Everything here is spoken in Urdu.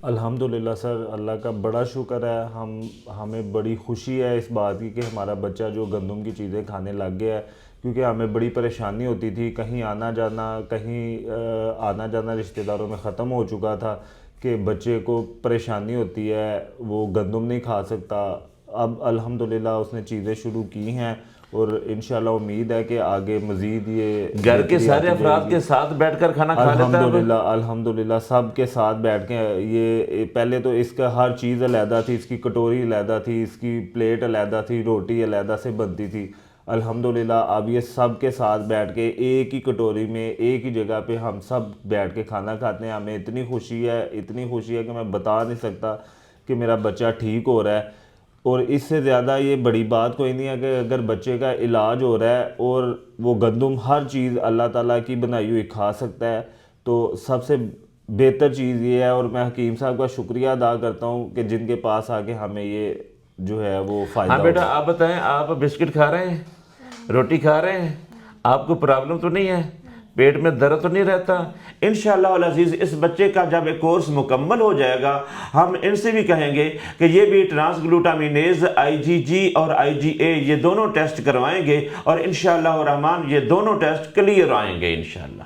الحمدللہ سر، اللہ کا بڑا شکر ہے، ہمیں بڑی خوشی ہے اس بات کی کہ ہمارا بچہ جو گندم کی چیزیں کھانے لگ گیا ہے، کیونکہ ہمیں بڑی پریشانی ہوتی تھی، کہیں آنا جانا رشتہ داروں میں ختم ہو چکا تھا کہ بچے کو پریشانی ہوتی ہے، وہ گندم نہیں کھا سکتا۔ اب الحمدللہ اس نے چیزیں شروع کی ہیں اور انشاءاللہ امید ہے کہ آگے مزید یہ گھر کے سارے افراد کے ساتھ بیٹھ کر کھانا کھا لیتا ہے؟ الحمدللہ سب کے ساتھ بیٹھ کے، یہ پہلے تو اس کا ہر چیز علیحدہ تھی، اس کی کٹوری علیحدہ تھی، اس کی پلیٹ علیحدہ تھی، روٹی علیحدہ سے بنتی تھی۔ الحمدللہ اب یہ سب کے ساتھ بیٹھ کے ایک ہی کٹوری میں ایک ہی جگہ پہ ہم سب بیٹھ کے کھانا کھاتے ہیں۔ ہمیں اتنی خوشی ہے کہ میں بتا نہیں سکتا کہ میرا بچہ ٹھیک ہو رہا ہے، اور اس سے زیادہ یہ بڑی بات کوئی نہیں ہے کہ اگر بچے کا علاج ہو رہا ہے اور وہ گندم ہر چیز اللہ تعالیٰ کی بنائی ہوئی کھا سکتا ہے، تو سب سے بہتر چیز یہ ہے، اور میں حکیم صاحب کا شکریہ ادا کرتا ہوں کہ جن کے پاس آ کے ہمیں یہ جو ہے وہ فائدہ ہاں بیٹا، آپ بتائیں، آپ بسکٹ کھا رہے ہیں، روٹی کھا رہے ہیں، آپ کو پرابلم تو نہیں ہے، پیٹ میں درد تو نہیں رہتا؟ انشاءاللہ العزیز اس بچے کا جب ایک کورس مکمل ہو جائے گا، ہم ان سے بھی کہیں گے کہ یہ بھی ٹرانس گلوٹامینیز IgG اور IgA یہ دونوں ٹیسٹ کروائیں گے، اور انشاءاللہ الرحمن یہ دونوں ٹیسٹ کلیئر آئیں گے انشاءاللہ۔